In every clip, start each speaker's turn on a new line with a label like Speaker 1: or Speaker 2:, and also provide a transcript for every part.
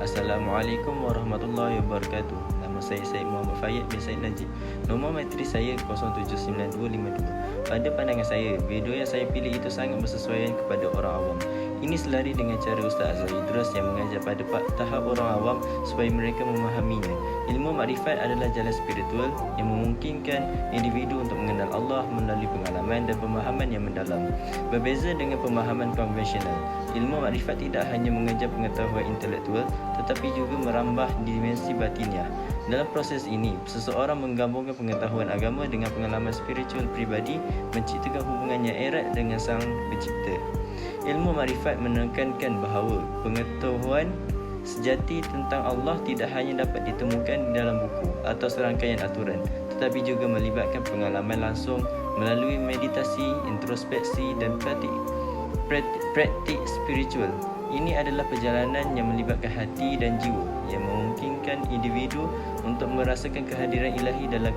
Speaker 1: Assalamualaikum warahmatullahi wabarakatuh. Nama saya Syed Muhammad Fayyad bin Syed Najib. Nombor materi saya 079252. Pada pandangan saya, video yang saya pilih itu sangat bersesuaian kepada orang awam. Ini selari dengan cara Ustaz Azhar Idrus yang mengajar pada tahap orang awam supaya mereka memahaminya. Ilmu makrifat adalah jalan spiritual yang memungkinkan individu untuk mengenal Allah melalui pengalaman dan pemahaman yang mendalam. Berbeza dengan pemahaman konvensional, ilmu makrifat tidak hanya mengejar pengetahuan intelektual tetapi juga merambah dimensi batiniah. Dalam proses ini, seseorang menggabungkan pengetahuan agama dengan pengalaman spiritual pribadi, menciptakan hubungan yang erat dengan Sang Pencipta. Ilmu makrifat menekankan bahawa pengetahuan sejati tentang Allah tidak hanya dapat ditemukan di dalam buku atau serangkaian aturan, tetapi juga melibatkan pengalaman langsung melalui meditasi, introspeksi dan praktik spiritual. Ini adalah perjalanan yang melibatkan hati dan jiwa yang memungkinkan individu untuk merasakan kehadiran ilahi dalam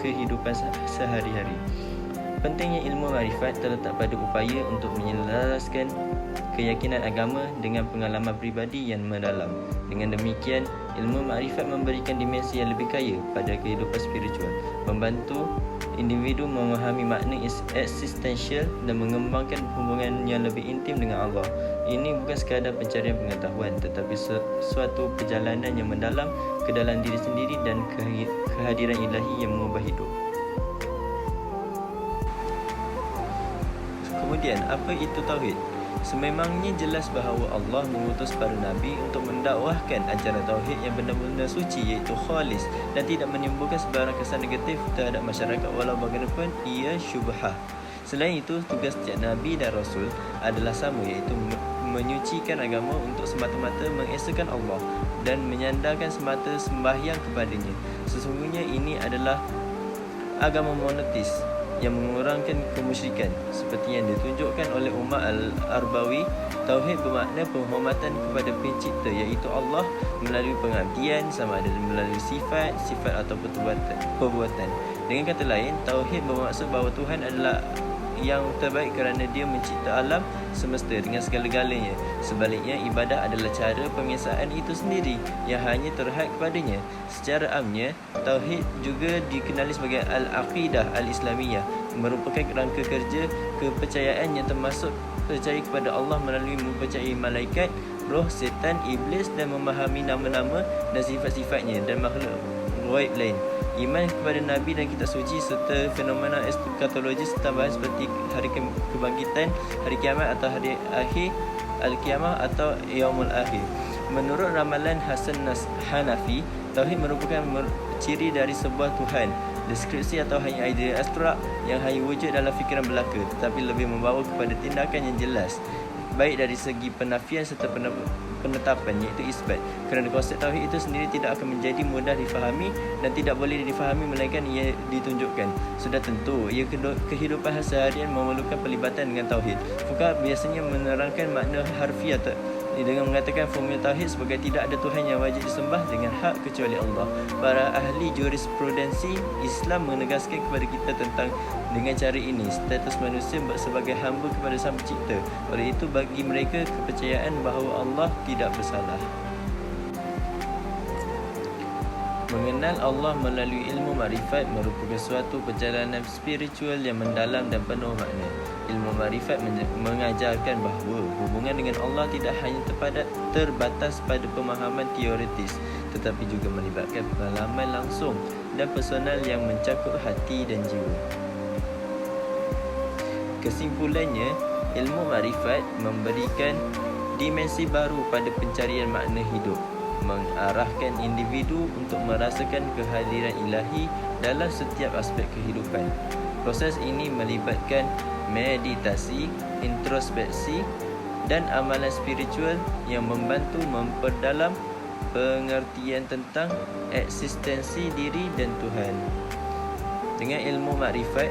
Speaker 1: kehidupan sehari-hari. Pentingnya ilmu makrifat terletak pada upaya untuk menyelaraskan keyakinan agama dengan pengalaman pribadi yang mendalam. Dengan demikian, ilmu makrifat memberikan dimensi yang lebih kaya pada kehidupan spiritual, membantu individu memahami makna eksistensial dan mengembangkan hubungan yang lebih intim dengan Allah. Ini bukan sekadar pencarian pengetahuan, tetapi suatu perjalanan yang mendalam ke dalam diri sendiri dan kehadiran ilahi yang mengubah hidup. Kemudian, apa itu tauhid? Sememangnya jelas bahawa Allah mengutus para nabi untuk mendakwahkan ajaran tauhid yang benar-benar suci, iaitu khalis, dan tidak menimbulkan sebarang kesan negatif terhadap masyarakat walau bagaimanapun ia syubhah. Selain itu, tugas setiap nabi dan rasul adalah sama, iaitu menyucikan agama untuk semata-mata mengesahkan Allah dan menyandarkan semata sembahyang kepadanya. Sesungguhnya ini adalah agama monoteis yang mengurangkan kemusyrikan. Seperti yang ditunjukkan oleh Umar Al-Arbawi, tauhid bermakna penghormatan kepada pencipta, iaitu Allah, melalui pengabdian sama ada melalui sifat atau perbuatan. Dengan kata lain, tauhid bermaksud bahawa Tuhan adalah yang terbaik kerana dia mencipta alam semesta dengan segala-galanya. Sebaliknya, ibadah adalah cara pengesaan itu sendiri yang hanya terhad kepadanya. Secara amnya, tauhid juga dikenali sebagai al-aqidah al-islamiyah, merupakan rangka kerja kepercayaan yang termasuk percaya kepada Allah melalui mempercayai malaikat, roh, setan, iblis dan memahami nama-nama dan sifat-sifatnya dan makhluk ghaib lain. Iman kepada Nabi dan kitab suci serta fenomena eskatologis tambahan seperti hari kebangkitan, hari kiamat atau hari akhir, al-kiamah atau yaumul akhir. Menurut ramalan Hasan Hanafi, tauhid merupakan ciri dari sebuah Tuhan, deskripsi atau hanya idea abstrak yang hanya wujud dalam fikiran belaka, tetapi lebih membawa kepada tindakan yang jelas, baik dari segi penafian serta penetapan, iaitu isbat. Kerana konsep tauhid itu sendiri tidak akan menjadi mudah difahami dan tidak boleh difahami melainkan ia ditunjukkan. Sudah tentu, kehidupan seharian memerlukan pelibatan dengan tauhid. Fuqaha biasanya menerangkan makna harfiah dengan mengatakan formula tauhid sebagai tidak ada Tuhan yang wajib disembah dengan hak kecuali Allah. Para ahli jurisprudensi Islam menegaskan kepada kita tentang dengan cara ini status manusia sebagai hamba kepada Sang Pencipta. Oleh itu, bagi mereka kepercayaan bahawa Allah tidak bersalah. Mengenal Allah melalui ilmu makrifat merupakan suatu perjalanan spiritual yang mendalam dan penuh makna. Ilmu makrifat mengajarkan bahawa hubungan dengan Allah tidak hanya terbatas pada pemahaman teoretis, tetapi juga melibatkan pengalaman langsung dan personal yang mencakup hati dan jiwa. Kesimpulannya, ilmu makrifat memberikan dimensi baru pada pencarian makna hidup, mengarahkan individu untuk merasakan kehadiran ilahi dalam setiap aspek kehidupan. Proses ini melibatkan meditasi, introspeksi dan amalan spiritual yang membantu memperdalam pengertian tentang eksistensi diri dan Tuhan. Dengan ilmu makrifat,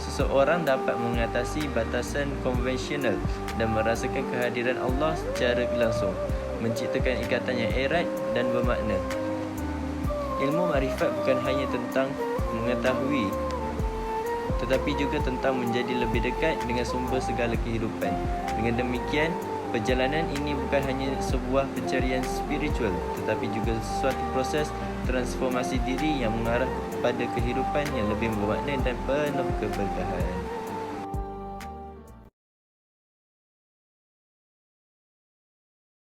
Speaker 1: seseorang dapat mengatasi batasan konvensional dan merasakan kehadiran Allah secara langsung, menciptakan ikatan yang erat dan bermakna. Ilmu makrifat bukan hanya tentang mengetahui, tetapi juga tentang menjadi lebih dekat dengan sumber segala kehidupan. Dengan demikian, Perjalanan ini bukan hanya sebuah pencarian spiritual, tetapi juga suatu proses transformasi diri yang mengarah pada kehidupan yang lebih bermakna dan penuh keberkahan.